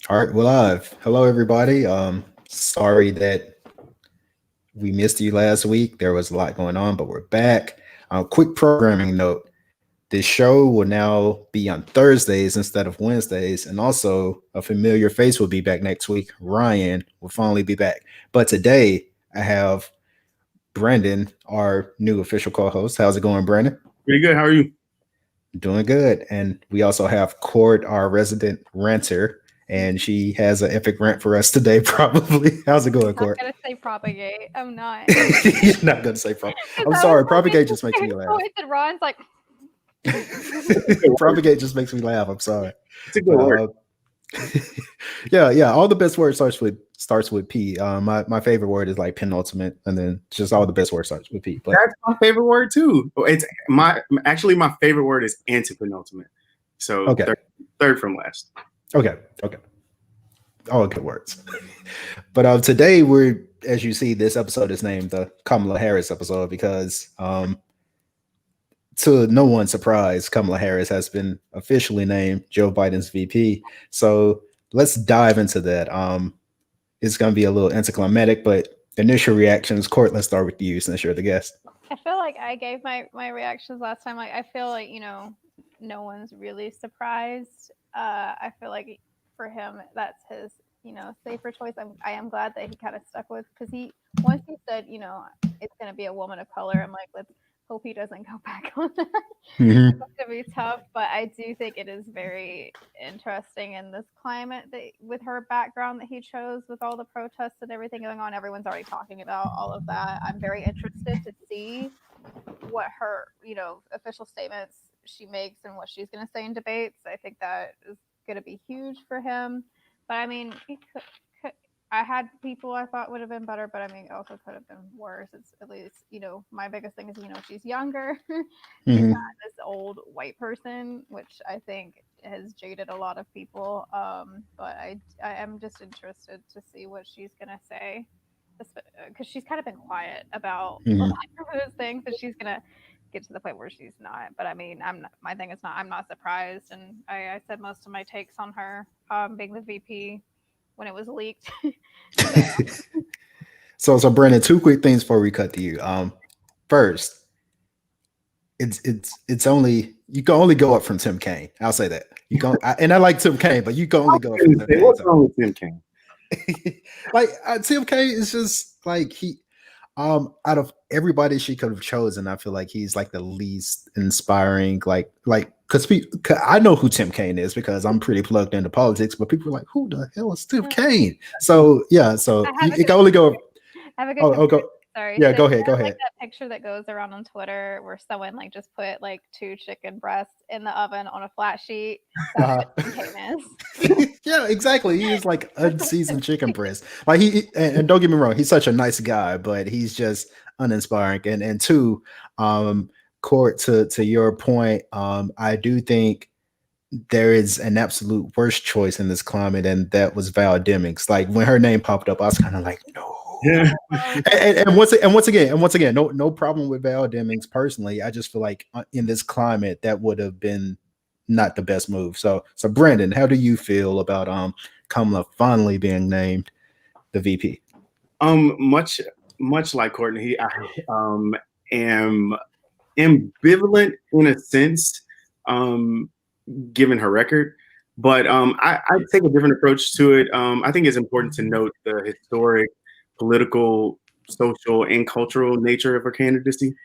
All right, we're live. Hello, everybody. Sorry that we missed you last week. There was a lot going on, but we're back. Quick programming note: this show will now be on Thursdays instead of Wednesdays, and also a familiar face will be back next week. Ryan will finally be back. But today I have Brendan, our new official co-host. How's it going, Brendan? Pretty good. How are you? Doing good. And we also have Court, our resident ranter, and she has an epic rant for us today, probably. How's it going, I'm not Court? gonna say propagate. I'm not. You're not gonna say Because I'm I sorry, was like, propagate it's just makes me the laugh. voice, and Ron's like, Propagate just makes me laugh. I'm sorry. It's a good But word. yeah. All the best words starts with P. My favorite word is like penultimate, and then just all the best words starts with P. But That's my favorite word too. It's my favorite word is antepenultimate. So okay, third from last. okay. All good words. But today as you see, this episode is named the Kamala Harris episode because to no one's surprise, Kamala Harris has been officially named Joe Biden's VP. So let's dive into that. It's going to be a little anticlimactic, but initial reactions. Court, let's start with you since you're the guest. I feel like I gave my reactions last time. Like I feel like no one's really surprised. I feel like for him that's his safer choice. I am glad that he kind of stuck with because he once he said it's gonna be a woman of color. I'm like let's hope he doesn't go back on that. Mm-hmm. It's gonna be tough, but I do think it is very interesting in this climate that with her background that he chose, with all the protests and everything going on. Everyone's already talking about all of that. I'm very interested to see what her, official statements she makes and what she's gonna say in debates. I think that is gonna be huge for him. But I mean, I had people I thought would have been better, but I mean, it also could have been worse. It's at least, my biggest thing is, she's younger. She's Mm-hmm. not this old white person, which I think has jaded a lot of people. But I am just interested to see what she's gonna say, because she's kind of been quiet about a Mm-hmm. lot of those things, but she's gonna get to the point where she's not. But I mean, I'm not, my thing is not. I'm not surprised, and I said most of my takes on her being the VP when it was leaked. So Brandon, two quick things before we cut to you. First, it's only you can only go up from Tim Kaine. I'll say that and I like Tim Kaine, but you can only go up from Tim Kaine. What's wrong with Tim Kaine? Like Tim Kaine is just like he out of everybody she could have chosen, I feel like he's like the least inspiring. Like because I know who Tim Kaine is because I'm pretty plugged into politics, but people are like, who the hell is Tim Kaine? So yeah, so it can only go. I have a good Go. Sorry. Yeah, So go ahead. you Go know, ahead. that picture that goes around on Twitter where someone like just put like 2 chicken breasts in the oven on a flat sheet. That's what Tim Kaine is. Yeah, exactly. He is like unseasoned chicken breast. Like and don't get me wrong, he's such a nice guy, but he's just uninspiring. And two, Court, to your point, I do think there is an absolute worst choice in this climate, and that was Val Demings. Like when her name popped up, I was kind of like, no. Yeah. And once again, no problem with Val Demings personally. I just feel like in this climate, that would have been not the best move. So Brandon, how do you feel about Kamala finally being named the VP? Much like Courtney, I am ambivalent in a sense, given her record. But I take a different approach to it. I think it's important to note the historic, political, social, and cultural nature of her candidacy.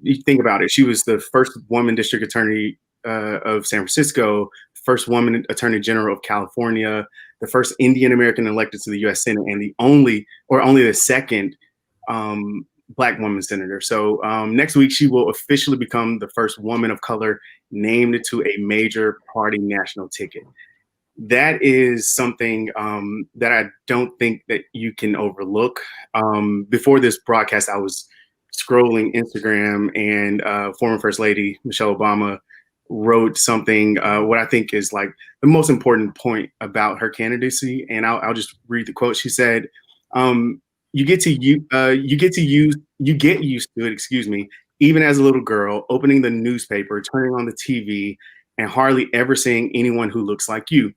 You think about it. She was the first woman district attorney of San Francisco, first woman attorney general of California, the first Indian American elected to the U.S. Senate, and only the second Black woman senator. So next week, she will officially become the first woman of color named to a major party national ticket. That is something that I don't think that you can overlook. Before this broadcast, I was scrolling Instagram, and former First Lady Michelle Obama wrote something, what I think is like the most important point about her candidacy. And I'll just read the quote. She said, you get used to it, excuse me, even as a little girl, opening the newspaper, turning on the TV, and hardly ever seeing anyone who looks like you.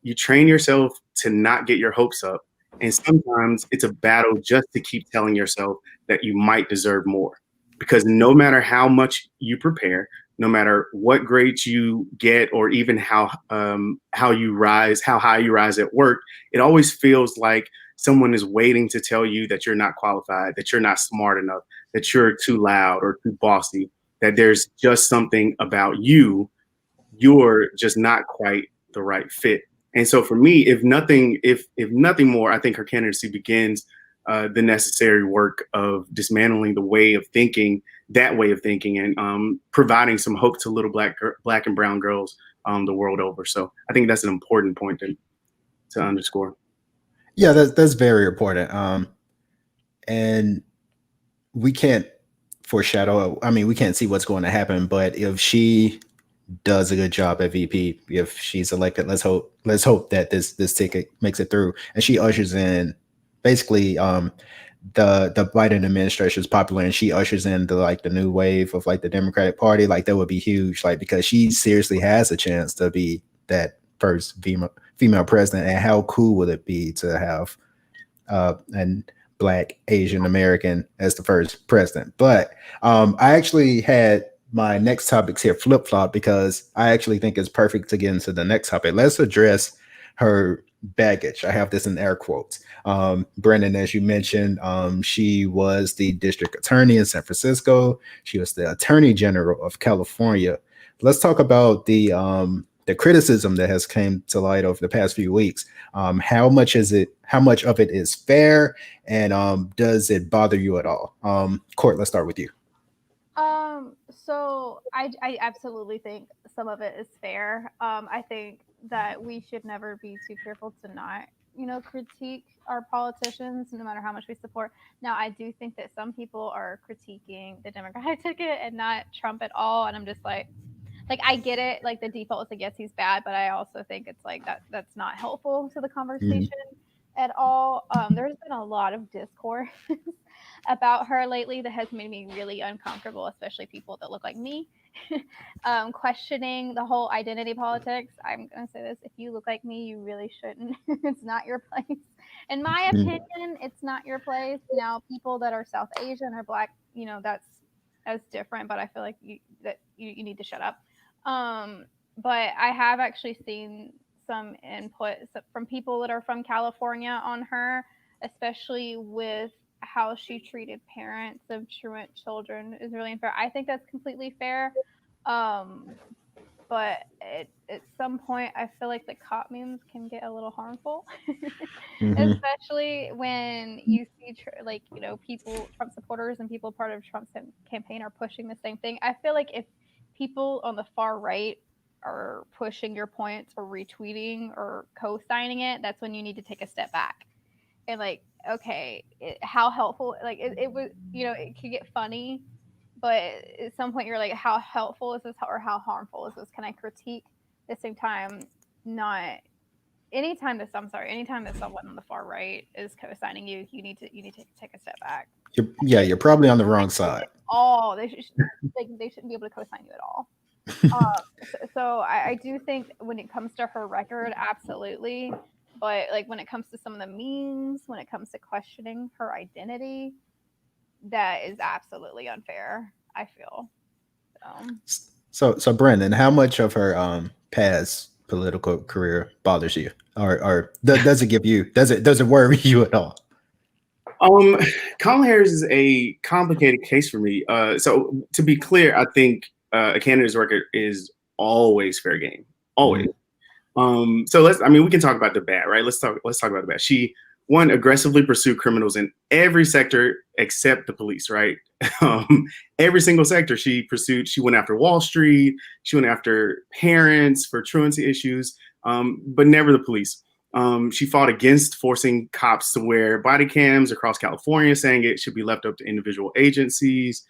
you train yourself to not get your hopes up. And sometimes it's a battle just to keep telling yourself that you might deserve more. Because no matter how much you prepare, no matter what grades you get, or even how you rise, how high you rise at work, it always feels like someone is waiting to tell you that you're not qualified, that you're not smart enough, that you're too loud or too bossy, that there's just something about you, you're just not quite the right fit. And so for me, if nothing more, I think her candidacy begins the necessary work of dismantling the way of thinking, and providing some hope to little black and brown girls the world over. So I think that's an important point to underscore. Yeah, that's very important. And we can't foreshadow. I mean, we can't see what's going to happen, but if she does a good job at VP, if she's elected, let's hope that this ticket makes it through, and she ushers in basically the Biden administration is popular, and she ushers in the new wave of the Democratic Party. That would be huge, because she seriously has a chance to be that first female president. And how cool would it be to have an Black Asian American as the first president? But I actually had my next topics here flip-flop, because I actually think it's perfect to get into the next topic. Let's address her baggage. I have this in air quotes. Brennan, as you mentioned, she was the district attorney in San Francisco. She was the attorney general of California. Let's talk about the criticism that has came to light over the past few weeks. How much of it is fair, and does it bother you at all? Court, let's start with you. So I absolutely think some of it is fair. I think that we should never be too careful to not, critique our politicians, no matter how much we support. Now, I do think that some people are critiquing the Democratic ticket and not Trump at all. And I'm just like, I get it. The default is, yes, he's bad, but I also think it's that's not helpful to the conversation at all. There's been a lot of discourse about her lately that has made me really uncomfortable, especially people that look like me, questioning the whole identity politics. I'm going to say this: if you look like me, you really shouldn't. It's not your place. In my opinion, it's not your place. Now, people that are South Asian or Black, that's different, but I feel like you need to shut up. But I have actually seen some input from people that are from California on her, especially with how she treated parents of truant children is really unfair. I think that's completely fair. But at some point, I feel like the cop memes can get a little harmful, especially when you see people, Trump supporters and people part of Trump's campaign are pushing the same thing. I feel like if people on the far right are pushing your points or retweeting or co-signing it, that's when you need to take a step back and okay, how helpful, it was, it could get funny, but at some point you're like, how helpful is this, or how harmful is this? Can I critique? At the same time, not anytime that someone on the far right is co-signing you, you need to take a step back. You're probably on the wrong side. They shouldn't be able to co-sign you at all. So I do think when it comes to her record, absolutely. But when it comes to some of the memes, when it comes to questioning her identity, that is absolutely unfair, I feel. So Brendan, how much of her past political career bothers you, or does it worry you at all? Kamala Harris is a complicated case for me. So to be clear, I think a candidate's record is always fair game, always. So we can talk about the bad, right? Let's talk about the bad. She, one, aggressively pursued criminals in every sector except the police, right? Every single sector she pursued. She went after Wall Street. She went after parents for truancy issues, but never the police. She fought against forcing cops to wear body cams across California, saying it should be left up to individual agencies.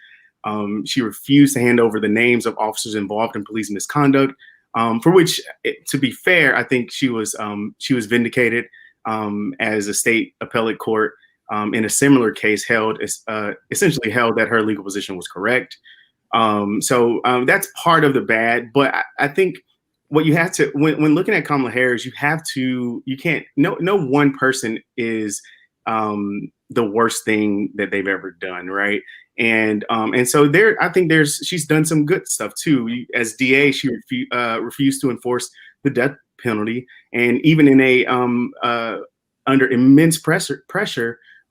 She refused to hand over the names of officers involved in police misconduct, for which, to be fair, I think she was vindicated, as a state appellate court in a similar case essentially held that her legal position was correct. So that's part of the bad. But I think what you have to when looking at Kamala Harris, you can't no one person is the worst thing that they've ever done, right? And so I think she's done some good stuff too. As DA, she refused to enforce the death penalty, and even in a under immense pressure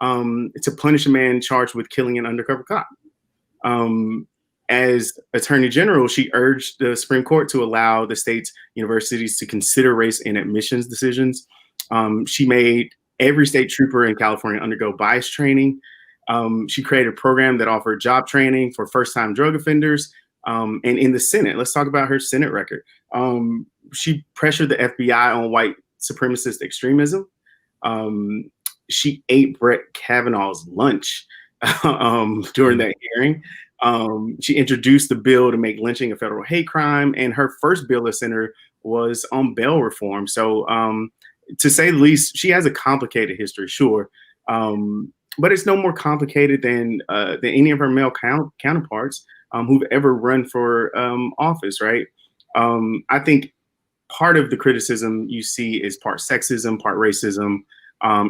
to punish a man charged with killing an undercover cop. As Attorney General, she urged the Supreme Court to allow the state's universities to consider race in admissions decisions. She made every state trooper in California undergo bias training. She created a program that offered job training for first-time drug offenders. And in the Senate, let's talk about her Senate record. She pressured the FBI on white supremacist extremism. She ate Brett Kavanaugh's lunch during that hearing. She introduced the bill to make lynching a federal hate crime, and her first bill as senator was on bail reform. So, to say the least, she has a complicated history, sure, but it's no more complicated than any of her male counterparts who've ever run for office, right? I think part of the criticism you see is part sexism, part racism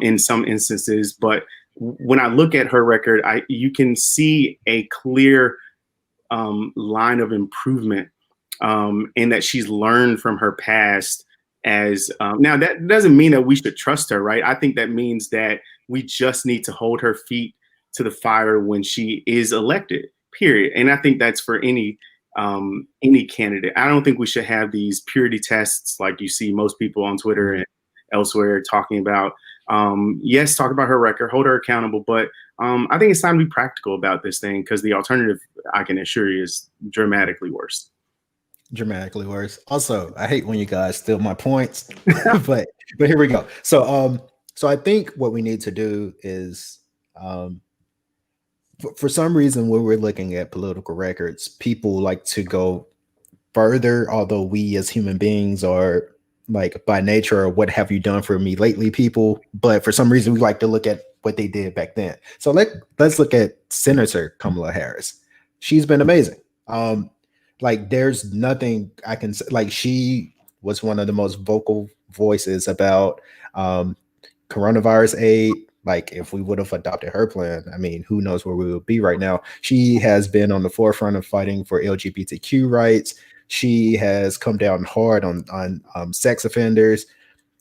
in some instances, but when I look at her record, you can see a clear line of improvement in that she's learned from her past. Now that doesn't mean that we should trust her, right? I think that means that we just need to hold her feet to the fire when she is elected, period. And I think that's for any candidate. I don't think we should have these purity tests like you see most people on Twitter and elsewhere talking about. Yes, talk about her record, hold her accountable, but I think it's time to be practical about this thing because the alternative, I can assure you, is dramatically worse. Dramatically worse. Also, I hate when you guys steal my points, but here we go. So I think what we need to do is, for some reason, when we're looking at political records, people like to go further, although we as human beings are like by nature or what have you done for me lately people, but for some reason we like to look at what they did back then. So let's look at Senator Kamala Harris. She's been amazing. Like there's nothing I can say, like she was one of the most vocal voices about coronavirus aid. Like if we would have adopted her plan, I mean, who knows where we would be right now. She has been on the forefront of fighting for LGBTQ rights. She has come down hard on sex offenders.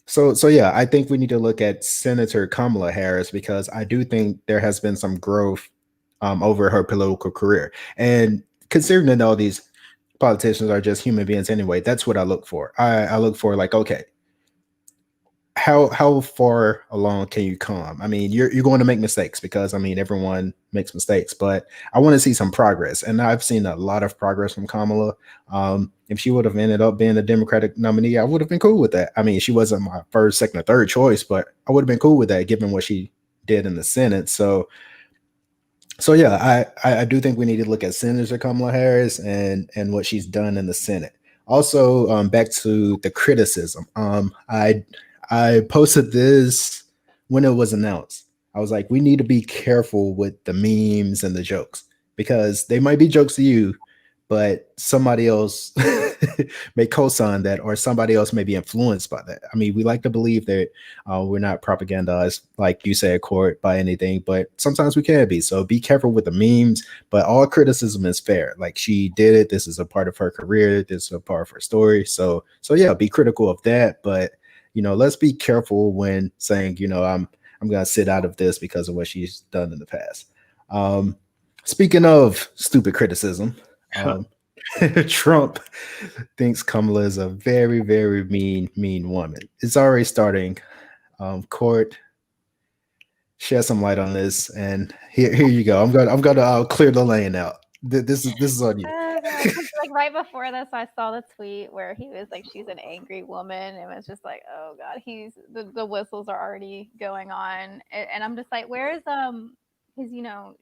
So yeah, I think we need to look at Senator Kamala Harris because I do think there has been some growth over her political career. And considering that all these politicians are just human beings anyway, that's what I look for. I look for like, okay, how far along can you come? I mean, you're going to make mistakes because I mean everyone makes mistakes, but I want to see some progress, and I've seen a lot of progress from Kamala. If she would have ended up being a Democratic nominee, I would have been cool with that. I mean, she wasn't my first, second, or third choice, but I would have been cool with that given what she did in the Senate. So yeah, I do think we need to look at Senator Kamala Harris and what she's done in the Senate. Also, back to the criticism. I posted this when it was announced. I was like, we need to be careful with the memes and the jokes because they might be jokes to you, but somebody else may co-sign that or somebody else may be influenced by that. I mean, we like to believe that we're not propagandized, like you say, court by anything, but sometimes we can be. So be careful with the memes, but all criticism is fair. Like she did it. This is a part of her career. This is a part of her story. So yeah, be critical of that. But let's be careful when saying, I'm going to sit out of this because of what she's done in the past. Speaking of stupid criticism, Trump thinks Kamala is a very, very mean woman. It's already starting. Court, shed some light on this, and here you go. I'm gonna clear the lane out. This is on you. Like right before this, I saw the tweet where he was like, "She's an angry woman," and it was just like, "Oh God, the whistles are already going on," and I'm just like, "Where is because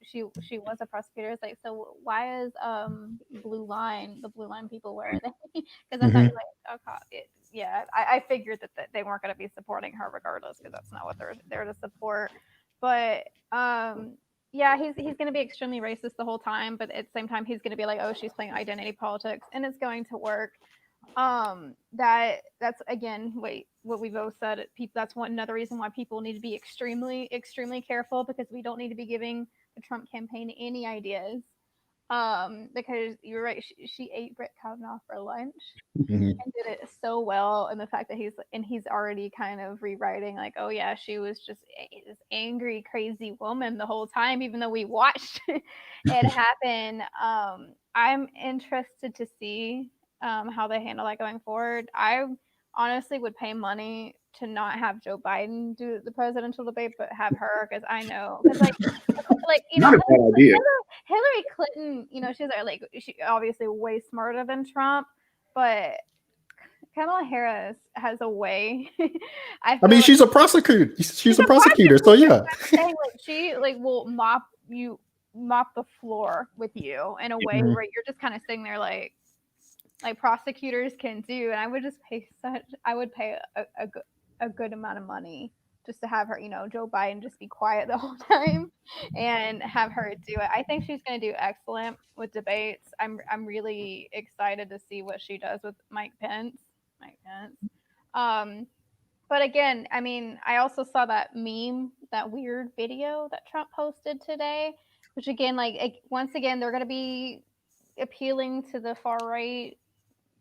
she was a prosecutor. It's like, so why is the blue line people where are they? Because I thought you like, okay, yeah, I figured that they weren't going to be supporting her regardless because that's not what they're there to support. But yeah, he's going to be extremely racist the whole time, but at the same time he's going to be like, oh, she's playing identity politics, and it's going to work. That's again what we both said. That's another reason why people need to be extremely careful, because we don't need to be giving the Trump campaign any ideas. Because you're right, she ate Brett Kavanaugh for lunch Mhm. and did it so well, and the fact that he's already kind of rewriting, like, oh yeah, she was just this angry crazy woman the whole time, even though we watched it happen. I'm interested to see how they handle that going forward. I honestly would pay money to not have Joe Biden do the presidential debate, but have her, because I know, because like Not a bad idea. Hillary Clinton, she's like, she obviously way smarter than Trump, but Kamala Harris has a way. I I feel mean, like she's a prosecutor. She's a a prosecutor, so prosecutor. yeah. I'm saying, like, she like will mop the floor with you in a way Mhm. where you're just kind of sitting there like prosecutors can do. And I would pay a good amount of money just to have her, Joe Biden just be quiet the whole time and have her do it. I think she's going to do excellent with debates. I'm really excited to see what she does with Mike Pence. Mike Pence. Um, but again, I mean, I also saw that meme, that weird video that Trump posted today, which again, like, once again, they're going to be appealing to the far right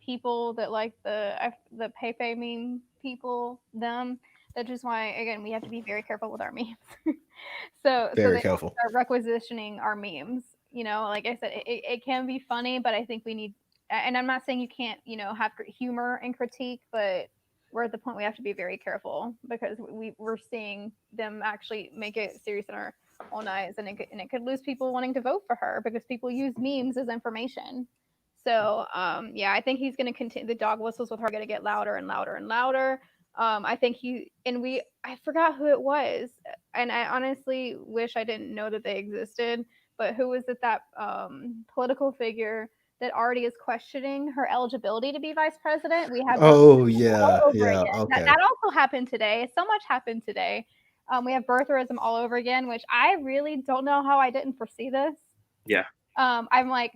people that like the Pepe meme people, them. That's just why, again, we have to be very careful with our memes. So Very they don't careful. start requisitioning our memes. Like I said, it can be funny, but I think we need. And I'm not saying you can't, have humor and critique, but we're at the point we have to be very careful, because we're seeing them actually make it serious in our own eyes, and it could lose people wanting to vote for her, because people use memes as information. So yeah, I think he's going to continue. The dog whistles with her are going to get louder and louder and louder. I think I forgot who it was, and I honestly wish I didn't know that they existed. But who was it, that political figure that already is questioning her eligibility to be vice president? We have Oh birtherism yeah, all over yeah. again. That, Okay. that also happened today. So much happened today. We have birtherism all over again, which I really don't know how I didn't foresee this. Yeah. I'm like,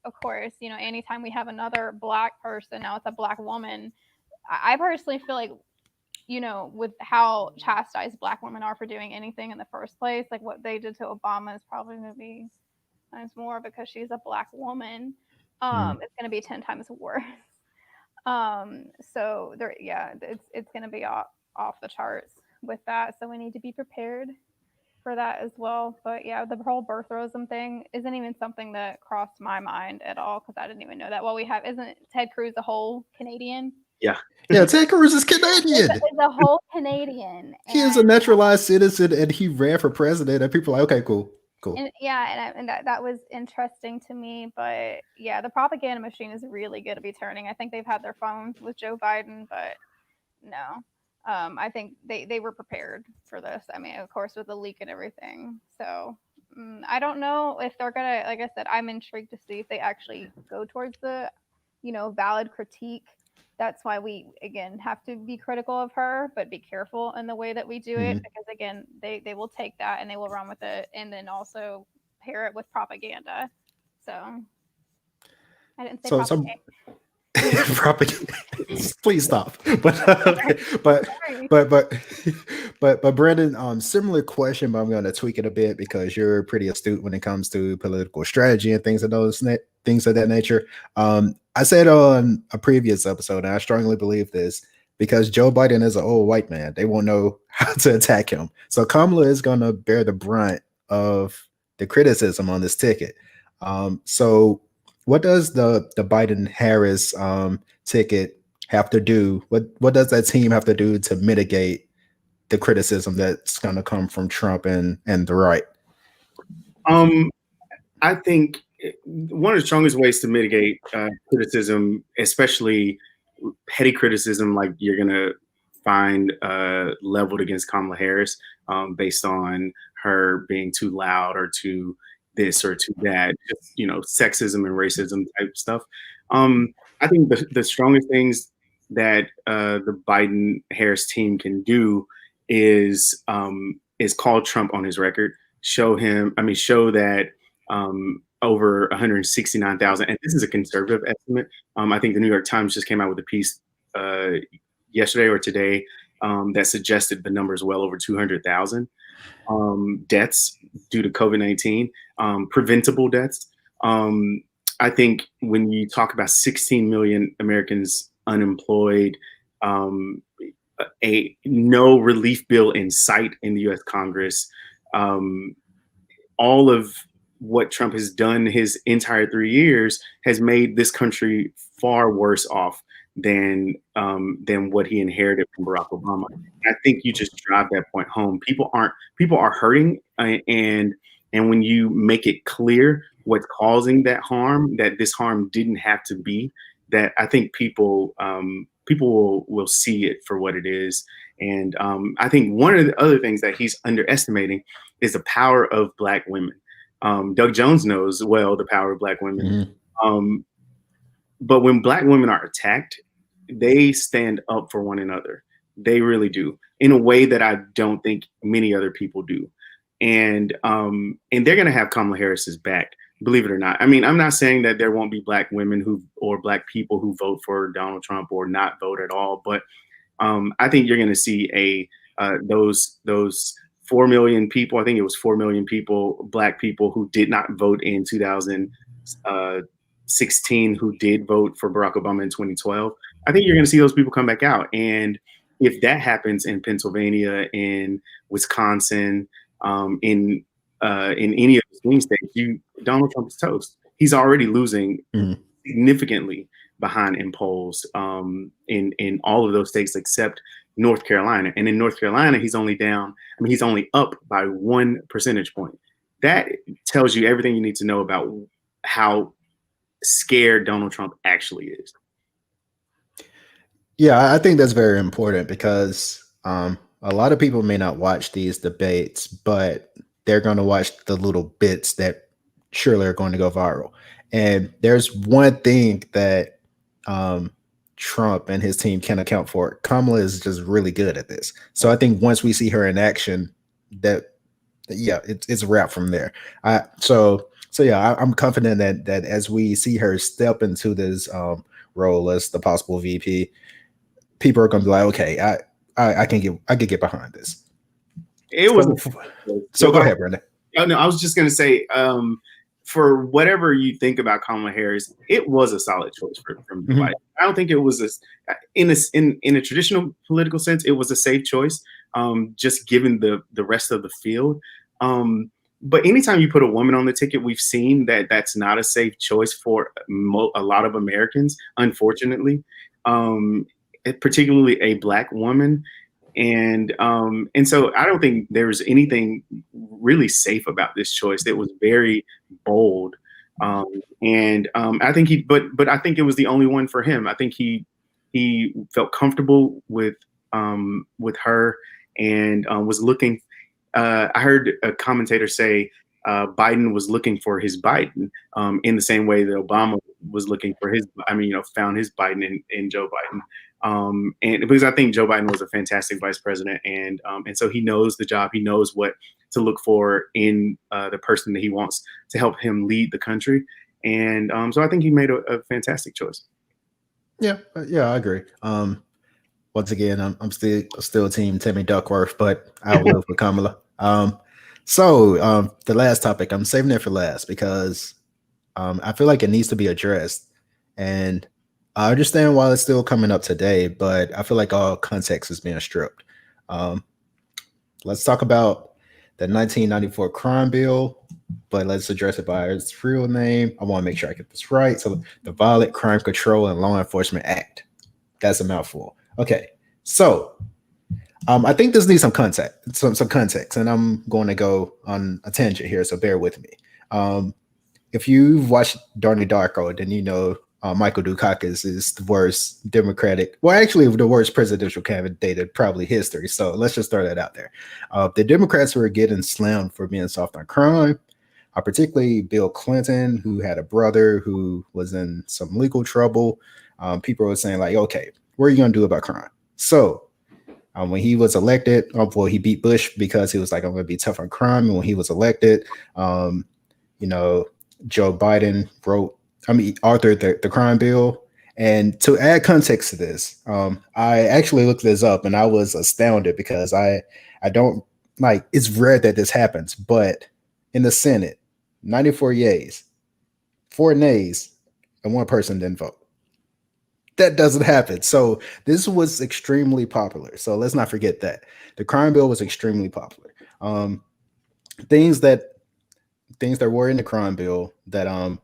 of course, anytime we have another black person, now it's a black woman. I personally feel like, with how chastised black women are for doing anything in the first place, like what they did to Obama is probably going to be times more, because she's a black woman. Mhm. It's going to be 10 times worse. So there, yeah, it's going to be off the charts with that. So we need to be prepared for that as well. But yeah, the whole birtherism thing isn't even something that crossed my mind at all, because I didn't even know that. Well, isn't Ted Cruz a whole Canadian? Yeah. Yeah, Ted Cruz is Canadian. Is a whole Canadian. He is a naturalized citizen, and he ran for president. And people are like, okay, cool. And yeah, and that was interesting to me. But yeah, the propaganda machine is really good to be turning. I think they've had their fun with Joe Biden, but no. I think they were prepared for this. I mean, of course, with the leak and everything. So I don't know if they're gonna. Like I said, I'm intrigued to see if they actually go towards the, valid critique. That's why we again have to be critical of her, but be careful in the way that we do it, Mhm. because again, they will take that and they will run with it, and then also pair it with propaganda. So I didn't say So propaganda. propaganda. Please stop. But okay. Sorry. But Brandon, similar question, but I'm going to tweak it a bit because you're pretty astute when it comes to political strategy and things of things of that nature. I said on a previous episode, and I strongly believe this, because Joe Biden is an old white man, they won't know how to attack him. So Kamala is going to bear the brunt of the criticism on this ticket. So what does the Biden Harris ticket have to do? What does that team have to do to mitigate the criticism that's going to come from Trump and the right? I think one of the strongest ways to mitigate criticism, especially petty criticism, like you're gonna find leveled against Kamala Harris based on her being too loud or too this or too that, just, sexism and racism type stuff. I think the strongest things that the Biden Harris team can do is call Trump on his record, show that over 169,000. And this is a conservative estimate. I think the New York Times just came out with a piece yesterday or today that suggested the number is well over 200,000 deaths due to COVID-19, preventable deaths. I think when you talk about 16 million Americans unemployed, a no relief bill in sight in the U.S. Congress, all of what Trump has done his entire 3 years has made this country far worse off than what he inherited from Barack Obama. I think you just drive that point home. People are hurting, and when you make it clear what's causing that harm, that this harm didn't have to be, that I think people will see it for what it is. And I think one of the other things that he's underestimating is the power of Black women. Doug Jones knows well the power of Black women. Mm-hmm. But when Black women are attacked, they stand up for one another. They really do, in a way that I don't think many other people do. And they're going to have Kamala Harris's back, believe it or not. I mean, I'm not saying that there won't be Black women or Black people who vote for Donald Trump or not vote at all. But I think you're going to see those 4 million people. I think it was 4 million people, Black people, who did not vote in 2016, who did vote for Barack Obama in 2012. I think you're going to see those people come back out. And if that happens in Pennsylvania, in Wisconsin, in any of the swing states, Donald Trump is toast. He's already losing significantly behind in polls in all of those states except North Carolina. And in North Carolina, he's only up by 1 percentage point. That tells you everything you need to know about how scared Donald Trump actually is. Yeah, I think that's very important because a lot of people may not watch these debates, but they're going to watch the little bits that surely are going to go viral. And there's one thing that Trump and his team can account for. Kamala is just really good at this. So I think once we see her in action, it's a wrap from there. So I'm confident that as we see her step into this role as the possible VP, people are going to be like, okay, I can get behind this. It was so go ahead, Brendan. Oh, no, I was just going to say, for whatever you think about Kamala Harris, it was a solid choice from Joe Biden. I don't think it was in a traditional political sense, it was a safe choice, just given the rest of the field. But anytime you put a woman on the ticket, we've seen that that's not a safe choice for a lot of Americans, unfortunately, particularly a Black woman. And so I don't think there's anything really safe about this choice. It was very bold. I think I think it was the only one for him. I think he felt comfortable with her and was looking. I heard a commentator say Biden was looking for his Biden in the same way that Obama was looking for his, found his Biden in Joe Biden. And because I think Joe Biden was a fantastic vice president, and so he knows the job, he knows what to look for in the person that he wants to help him lead the country, and so I think he made a fantastic choice. Yeah, I agree. Once again, I'm still team Timmy Duckworth, but I will for Kamala. So the last topic, I'm saving it for last because I feel like it needs to be addressed, and I understand why it's still coming up today, but I feel like all context is being stripped. Let's talk about the 1994 crime bill, but let's address it by its real name. I want to make sure I get this right. So the Violent Crime Control and Law Enforcement Act. That's a mouthful. Okay, so I think this needs some context, and I'm going to go on a tangent here, so bear with me. If you've watched Donnie Darko, then you know Michael Dukakis is the worst Democratic, well, actually the worst presidential candidate in probably history. So let's just throw that out there. The Democrats were getting slammed for being soft on crime, particularly Bill Clinton, who had a brother who was in some legal trouble. People were saying like, okay, what are you going to do about crime? So when he was elected, he beat Bush because he was like, I'm going to be tough on crime. And when he was elected, Joe Biden authored the crime bill. And to add context to this, I actually looked this up and I was astounded because I don't like, it's rare that this happens, but in the Senate, 94 yeas, 4 nays, and 1 person didn't vote. That doesn't happen. So this was extremely popular. So let's not forget that the crime bill was extremely popular. Things that were in the crime bill that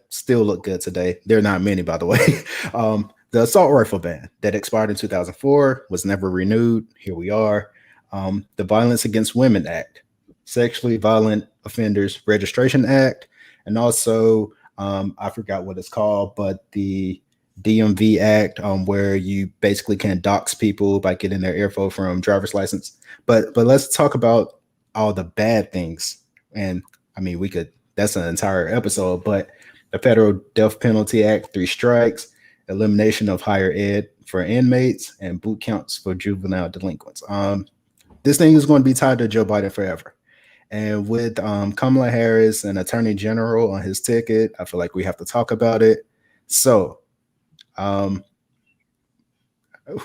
still look good today. There are not many, by the way. The assault rifle ban that expired in 2004 was never renewed. Here we are. The Violence Against Women Act, Sexually Violent Offenders Registration Act, and also I forgot what it's called, but the DMV Act, where you basically can dox people by getting their info from driver's license. But let's talk about all the bad things. And I mean, that's an entire episode, but the Federal Death Penalty Act, 3 strikes, elimination of higher ed for inmates, and boot camps for juvenile delinquents. This thing is going to be tied to Joe Biden forever. And with Kamala Harris and Attorney General on his ticket, I feel like we have to talk about it. So, who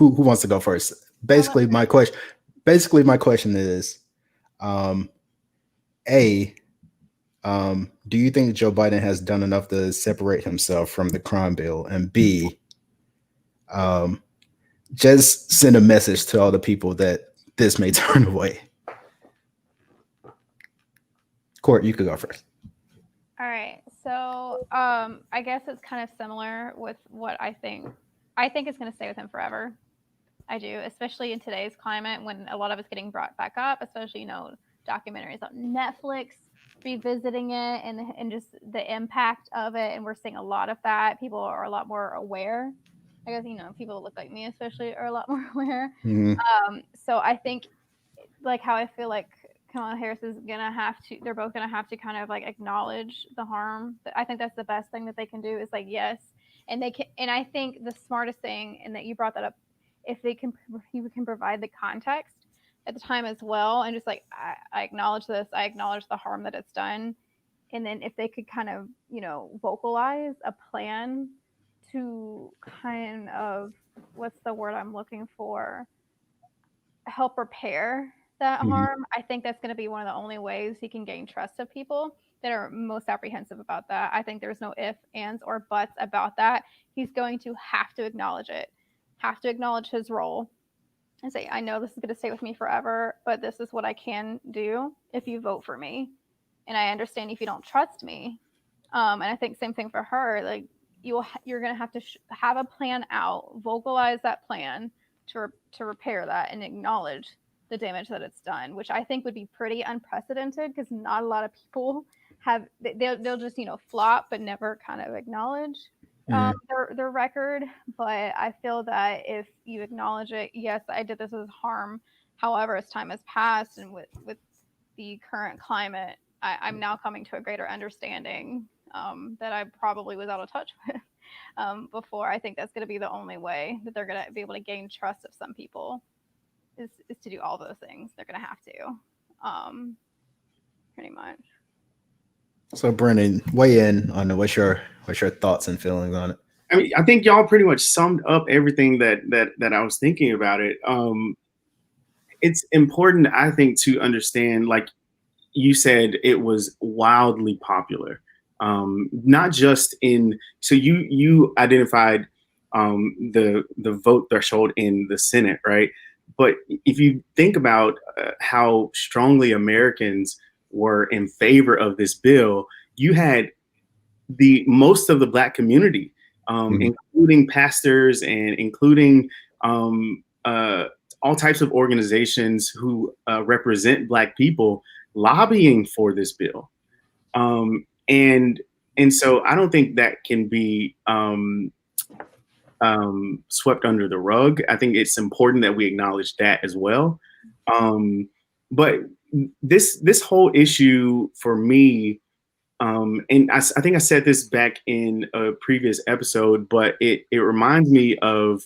wants to go first? Basically, my question is, A, do you think Joe Biden has done enough to separate himself from the crime bill? And B, just send a message to all the people that this may turn away. Court, you could go first. All right. So I guess it's kind of similar with what I think. I think it's going to stay with him forever. I do, especially in today's climate when a lot of it's getting brought back up, especially, documentaries on Netflix, revisiting it and just the impact of it. And we're seeing a lot of that. People are a lot more aware. I guess, people that look like me especially are a lot more aware. Mm-hmm. So I think, like how I feel like Kamala Harris is they're both gonna have to kind of like acknowledge the harm. I think that's the best thing that they can do is like, yes. And they can, and I think the smartest thing, and that you brought that up, if he can provide the context at the time as well, and just like, I acknowledge this, I acknowledge the harm that it's done. And then if they could kind of, vocalize a plan to kind of, what's the word I'm looking for, help repair that harm, I think that's going to be one of the only ways he can gain trust of people that are most apprehensive about that. I think there's no ifs, ands, or buts about that. He's going to have to acknowledge it, have to acknowledge his role and say, I know this is going to stay with me forever, but this is what I can do if you vote for me. And I understand if you don't trust me. And I think same thing for her. Like, you're going to have to have a plan out, vocalize that plan to repair that and acknowledge the damage that it's done, which I think would be pretty unprecedented because not a lot of people have. They'll just flop but never kind of acknowledge their record. But I feel that if you acknowledge it, yes, I did this as harm. However, as time has passed and with the current climate, I'm now coming to a greater understanding that I probably was out of touch with before. I think that's going to be the only way that they're going to be able to gain trust of some people is to do all those things. They're going to have to, pretty much. So, Brennan, weigh in on what's your thoughts and feelings on it. I mean, I think y'all pretty much summed up everything that I was thinking about it. It's important, I think, to understand, like you said, it was wildly popular. Not just so you identified the vote threshold in the Senate, right? But if you think about how strongly Americans were in favor of this bill, you had most of the Black community, including pastors and including all types of organizations who represent Black people lobbying for this bill. And so I don't think that can be swept under the rug. I think it's important that we acknowledge that as well. But this whole issue for me, and I think I said this back in a previous episode, but it reminds me of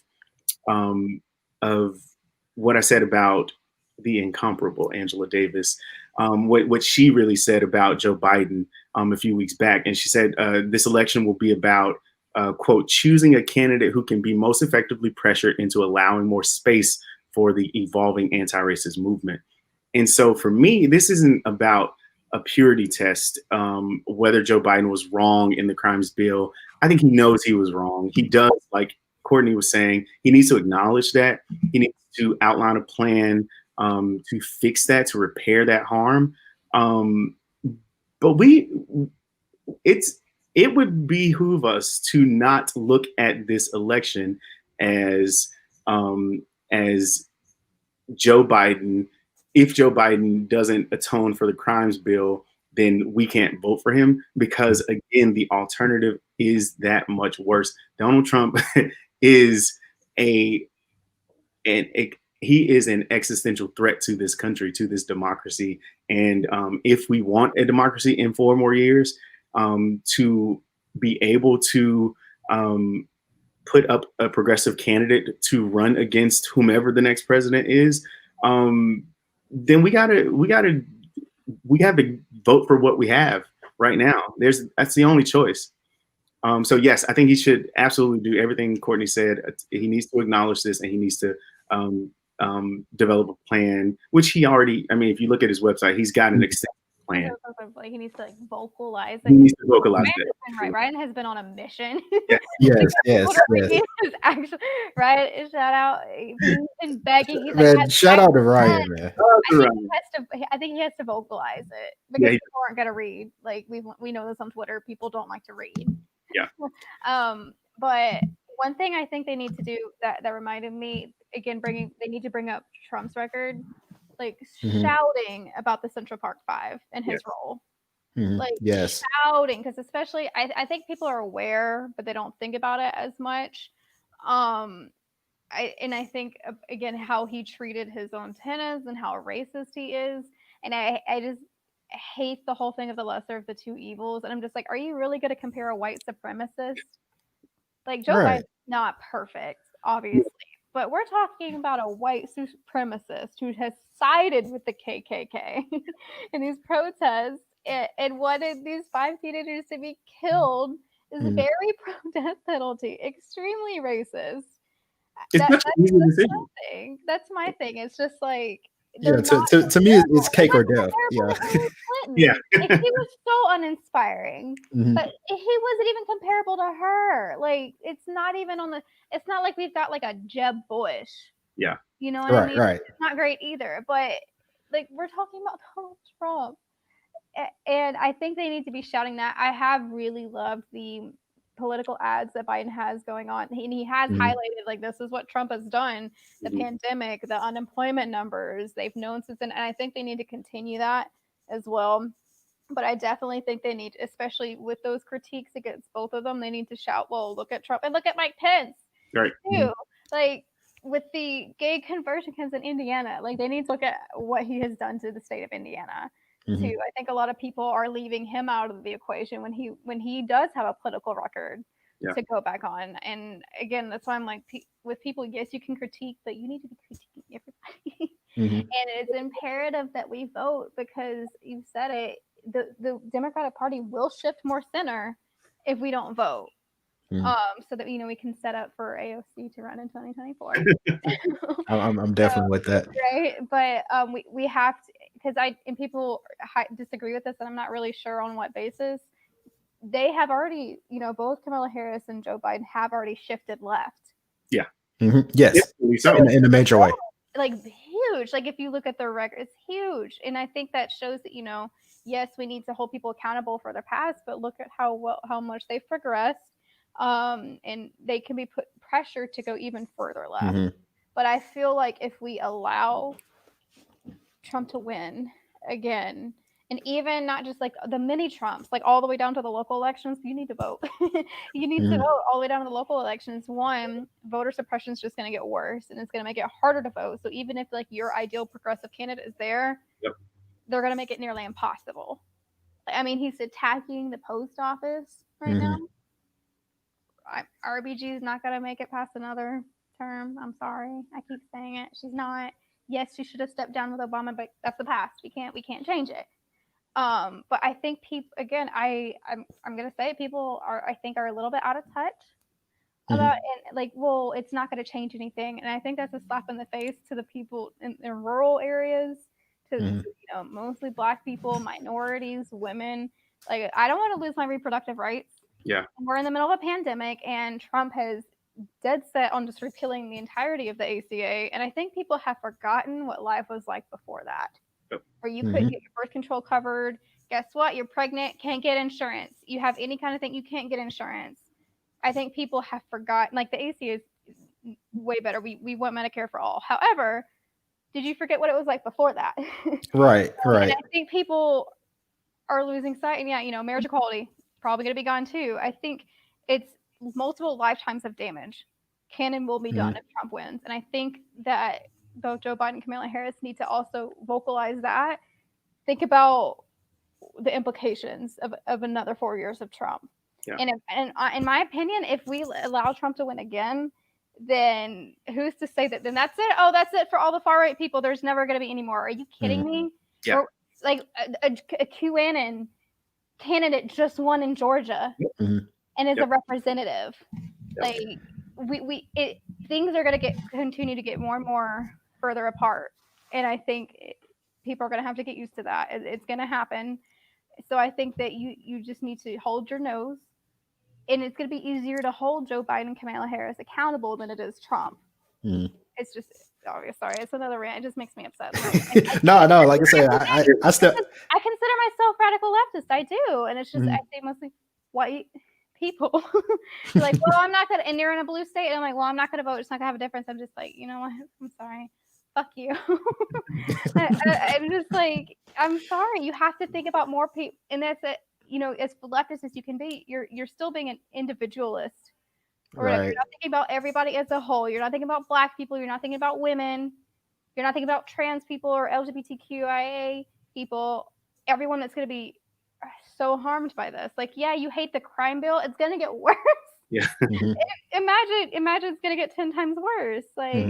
what I said about the incomparable Angela Davis. what she really said about Joe Biden a few weeks back. And she said this election will be about, quote, choosing a candidate who can be most effectively pressured into allowing more space for the evolving anti-racist movement. And so for me, this isn't about a purity test, whether Joe Biden was wrong in the crimes bill. I think he knows he was wrong. He does, like Courtney was saying, he needs to acknowledge that. He needs to outline a plan to fix that, to repair that harm. But it would behoove us to not look at this election as Joe Biden. If Joe Biden doesn't atone for the crimes bill, then we can't vote for him, because again, the alternative is that much worse. Donald Trump is he is an existential threat to this country, to this democracy. And if we want a democracy in 4 more years, to be able to put up a progressive candidate to run against whomever the next president is, then we have to vote for what we have right now. That's the only choice. So yes, I think he should absolutely do everything Courtney said. He needs to acknowledge this, and he needs to develop a plan, which he already, I mean, if you look at his website, he's got an extensive plan. Like he needs to vocalize it. He needs to vocalize it. Right. Ryan has been on a mission. Yes. Actually, Ryan, shout out. He's been begging. He's Man, like, shout out to Ryan, man. I think he has to vocalize it, because people aren't gonna read. Like we know this on Twitter. People don't like to read. Yeah. But one thing I think they need to do that reminded me again, they need to bring up Trump's record, like shouting about the Central Park 5 and his role. Like shouting, because especially I think people are aware, but they don't think about it as much. I think again how he treated his own tenants and how racist he is, and I just hate the whole thing of the lesser of the two evils. And I'm just like, are you really going to compare a white supremacist? Like Joe Biden's not perfect, obviously, but we're talking about a white supremacist who has sided with the KKK in these protests and wanted these 5 teenagers to be killed. Is very pro-death penalty, extremely racist. That's my thing. It's just like, to me, it's cake or death. Yeah. Like, he was so uninspiring, but he wasn't even comparable to her. Like, it's not even it's not like we've got like a Jeb Bush. Yeah. You know what I mean? Right. It's not great either, but like we're talking about Donald Trump. And I think they need to be shouting that. I have really loved the political ads that Biden has going on. He has highlighted, like, this is what Trump has done, the pandemic, the unemployment numbers, they've known since then. And I think they need to continue that as well. But I definitely think they need, especially with those critiques against both of them, they need to shout, well, look at Trump and look at Mike Pence. Right. Too. Like, with the gay conversions in Indiana, like, they need to look at what he has done to the state of Indiana. Too. I think a lot of people are leaving him out of the equation when he does have a political record to go back on. And again, that's why I'm like, with people, yes, you can critique, but you need to be critiquing everybody. And it's imperative that we vote, because you said it, the Democratic Party will shift more center if we don't vote. So that we can set up for AOC to run in 2024. I'm definitely with that. Right, but we have to, because people disagree with this, and I'm not really sure on what basis. They have already, both Kamala Harris and Joe Biden have already shifted left. Yeah. Yes. In a major way. Like huge. Like if you look at their record, it's huge, and I think that shows that yes, we need to hold people accountable for their past, but look at how much they've progressed. And they can be put pressure to go even further left. But I feel like if we allow Trump to win again, and even not just like the mini Trumps, like all the way down to the local elections, you need to vote. You need to vote all the way down to the local elections. One, voter suppression is just going to get worse, and it's going to make it harder to vote. So even if like your ideal progressive candidate is there, they're going to make it nearly impossible. I mean, he's attacking the post office right now. RBG is not going to make it past another term. I'm sorry. I keep saying it. She's not. yes, she should have stepped down with Obama, but that's the past. We can't change it. But I think people, again, I'm gonna say it, people are, I think, are a little bit out of touch about and like, well, it's not going to change anything, and I think that's a slap in the face to the people in rural areas, to mostly Black people, minorities, women. Like, I don't want to lose my reproductive rights. Yeah, we're in the middle of a pandemic, and Trump has dead set on just repealing the entirety of the ACA, and I think people have forgotten what life was like before that. Yep. Where you couldn't get your birth control covered. Guess what? You're pregnant, can't get insurance. You have any kind of thing, you can't get insurance. I think people have forgotten, like, the ACA is way better. We want Medicare for all. However, did you forget what it was like before that? Right. And I think people are losing sight. And marriage equality, probably going to be gone too. I think it's multiple lifetimes of damage can and will be done if Trump wins. And I think that both Joe Biden and Kamala Harris need to also vocalize that. Think about the implications of another 4 years of Trump. Yeah. And in my opinion, if we allow Trump to win again, then who's to say that then that's it? Oh, that's it for all the far right people. There's never going to be any more. Are you kidding me? Yeah. Or, like a QAnon candidate just won in Georgia and is a representative. Like things are going to continue to get more and more further apart, and I think people are going to have to get used to that. It's going to happen. So I think that you just need to hold your nose, and it's going to be easier to hold Joe Biden and Kamala Harris accountable than it is Trump. It's just, sorry, it's another rant. It just makes me upset. No, like I said, I still, I consider myself radical leftist. I do, and it's just I say mostly white people. Like, well, I'm not gonna, and you're in a blue state, and I'm like, well, I'm not gonna vote. It's not gonna have a difference. I'm just like, you know what? I'm sorry. Fuck you. I'm just like, I'm sorry. You have to think about more people, and that's it. As leftist as you can be, you're still being an individualist. Right. You're not thinking about everybody as a whole. You're not thinking about Black people. You're not thinking about women. You're not thinking about trans people or LGBTQIA people. Everyone that's going to be so harmed by this. Like, yeah, you hate the crime bill. It's going to get worse. Yeah. Imagine it's going to get 10 times worse. Like, he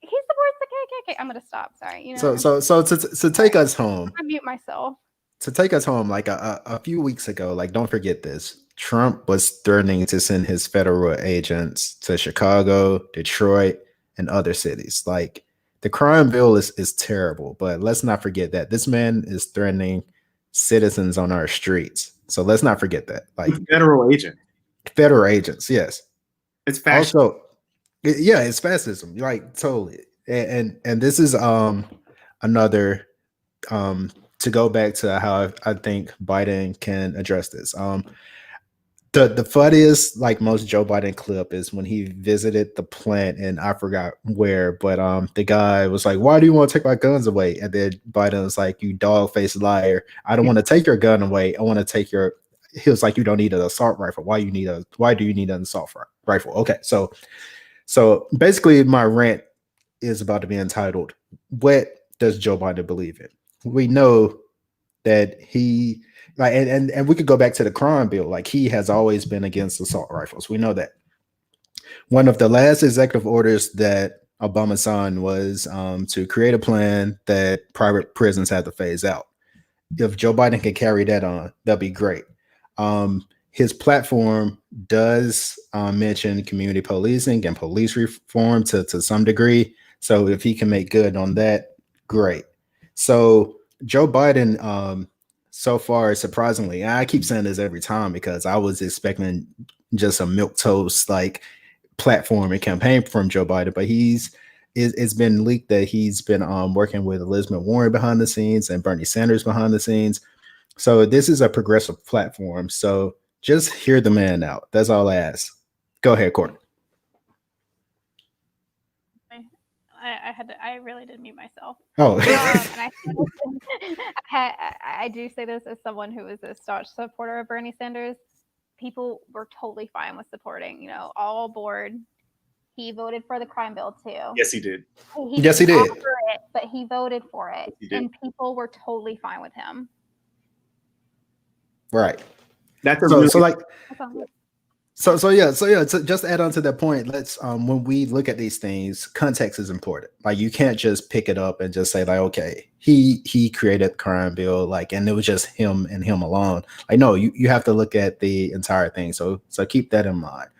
supports the KKK. I'm going to stop. Sorry. So to take us home. I mute myself. To take us home, like a few weeks ago, like, don't forget this. Trump was threatening to send his federal agents to Chicago, Detroit, and other cities. Like, the crime bill is terrible, but let's not forget that this man is threatening citizens on our streets. So let's not forget that. Like, federal agents, yes. It's fascism. Also, it's fascism. Like, totally. And this is another to go back to how I think Biden can address this. The funniest, like, most Joe Biden clip is when he visited the plant, and I forgot where, but the guy was like, "Why do you want to take my guns away?" And then Biden was like, "You dog-faced liar! I don't want to take your gun away. I want to take your." He was like, "You don't need an assault rifle. Why do you need an assault rifle?" Okay, so basically, my rant is about to be entitled, "What does Joe Biden believe in?" We know that he, like, and we could go back to the crime bill. Like, he has always been against assault rifles. We know that. One of the last executive orders that Obama signed was to create a plan that private prisons had to phase out. If Joe Biden can carry that on, that'd be great. His platform does mention community policing and police reform to some degree. So if he can make good on that, great. So Joe Biden, so far, surprisingly, I keep saying this every time because I was expecting just a milquetoast like platform and campaign from Joe Biden, but it's been leaked that he's been working with Elizabeth Warren behind the scenes and Bernie Sanders behind the scenes. So this is a progressive platform. So just hear the man out. That's all I ask. Go ahead, Courtney. I really did mute myself. Oh, and I do say this as someone who is a staunch supporter of Bernie Sanders. People were totally fine with supporting, all aboard. He voted for the crime bill too. Yes, he did. He did. But he voted for it, yes, and people were totally fine with him. Right. That's So yeah. So just add on to that point. Let's when we look at these things, context is important. Like you can't just pick it up and just say like, okay, he created the crime bill, like, and it was just him and him alone. Like, no, you have to look at the entire thing. So keep that in mind.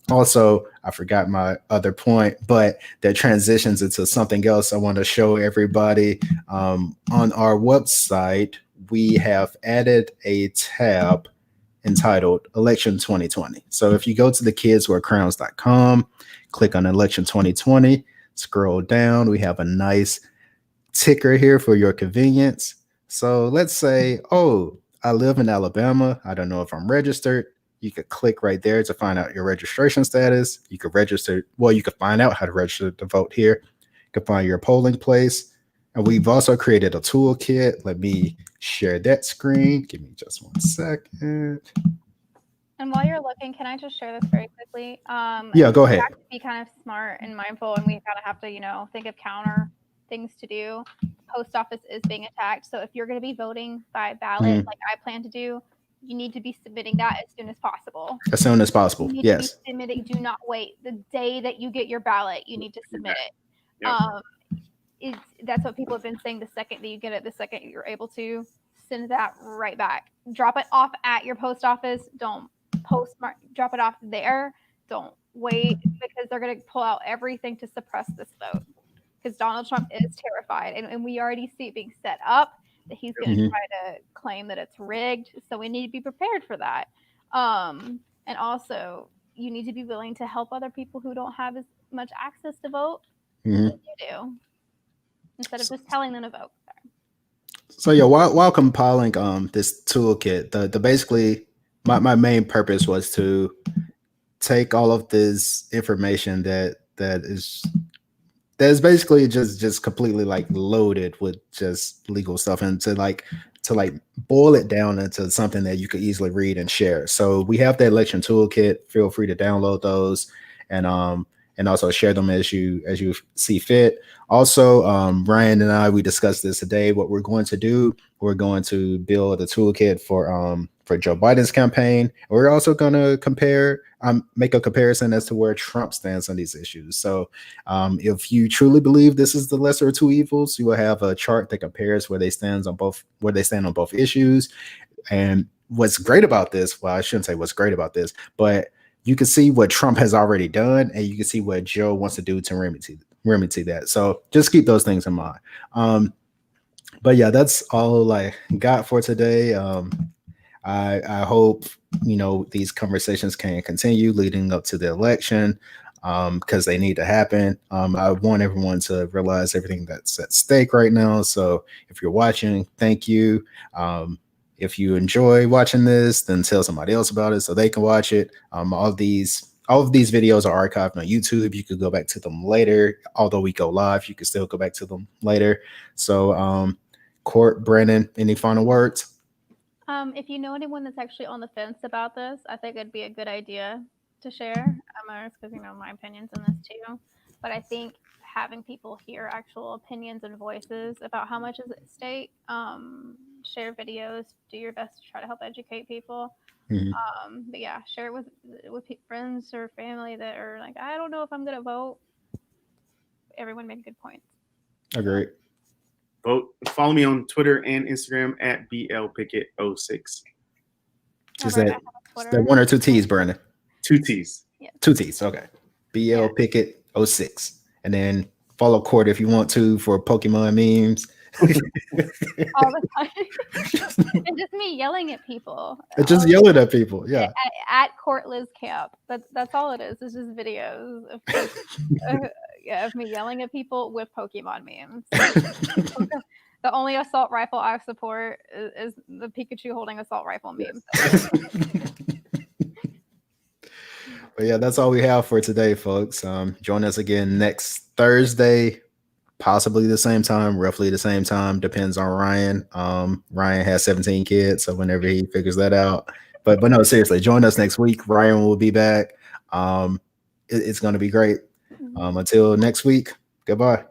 Also, I forgot my other point, but that transitions into something else I want to show everybody. On our website, we have added a tab entitled Election 2020. So if you go to thekidswearcrowns.com, click on Election 2020, scroll down, we have a nice ticker here for your convenience. So let's say, oh, I live in Alabama. I don't know if I'm registered. You could click right there to find out your registration status. You could register. Well, you could find out how to register to vote here. You can find your polling place. And we've also created a toolkit. Let me share that screen. Give me just 1 second. And while you're looking, can I just share this very quickly? Yeah, go ahead. We have to be kind of smart and mindful, and we kind of have to, think of counter things to do. Post office is being attacked. So if you're going to be voting by ballot, like I plan to do, you need to be submitting that as soon as possible. As soon as possible. You need Yes. to be submitting. Do not wait. The day that you get your ballot, you need to submit it. Yep. That's what people have been saying. The second that you get it, the second you're able to send that right back. Drop it off at your post office. Don't drop it off there. Don't wait, because they're going to pull out everything to suppress this vote. Because Donald Trump is terrified, and we already see it being set up that he's going to try to claim that it's rigged. So we need to be prepared for that. And also, you need to be willing to help other people who don't have as much access to vote as you do, instead of just telling them to vote. So yeah, while compiling this toolkit, the basically my main purpose was to take all of this information that is basically just completely like loaded with just legal stuff, and to boil it down into something that you could easily read and share. So we have the election toolkit. Feel free to download those and also share them as you see fit. Also, Ryan and I, we discussed this today. What we're going to do, we're going to build a toolkit for Joe Biden's campaign. We're also going to make a comparison as to where Trump stands on these issues. So if you truly believe this is the lesser of two evils, you will have a chart that compares where they stand on both issues. And what's great about this, well, I shouldn't say what's great about this, but you can see what Trump has already done, and you can see what Joe wants to do to remedy that. So just keep those things in mind. But yeah, that's all I got for today. I hope these conversations can continue leading up to the election, because they need to happen. I want everyone to realize everything that's at stake right now. So if you're watching, thank you. If you enjoy watching this, then tell somebody else about it so they can watch it. All of these videos are archived on YouTube. You could go back to them later. Although we go live, you can still go back to them later. So, Court, Brennan, any final words? If you know anyone that's actually on the fence about this, I think it'd be a good idea to share. Because my opinions on this too. But I think having people hear actual opinions and voices about how much is at stake, share videos, do your best to try to help educate people. But yeah, share it with friends or family that are like, I don't know if I'm gonna vote. Everyone made good points. Agreed. Vote. Follow me on Twitter and Instagram at BLPickett06. Is that one or two T's, Brandon? 2 T's. Yeah. 2 T's. Okay. BLPickett06. And then follow Court if you want to for Pokemon memes. All the time. And just me yelling at people. Just yelling at people. Yeah. At Court Liz Camp. That's all it is. It's just videos of me yelling at people with Pokemon memes. The only assault rifle I support is the Pikachu holding assault rifle meme. But yeah, that's all we have for today, folks. Join us again next Thursday, possibly the same time, roughly the same time. Depends on Ryan. Ryan has 17 kids, so whenever he figures that out. But no, seriously, join us next week. Ryan will be back. It's going to be great. Until next week, goodbye.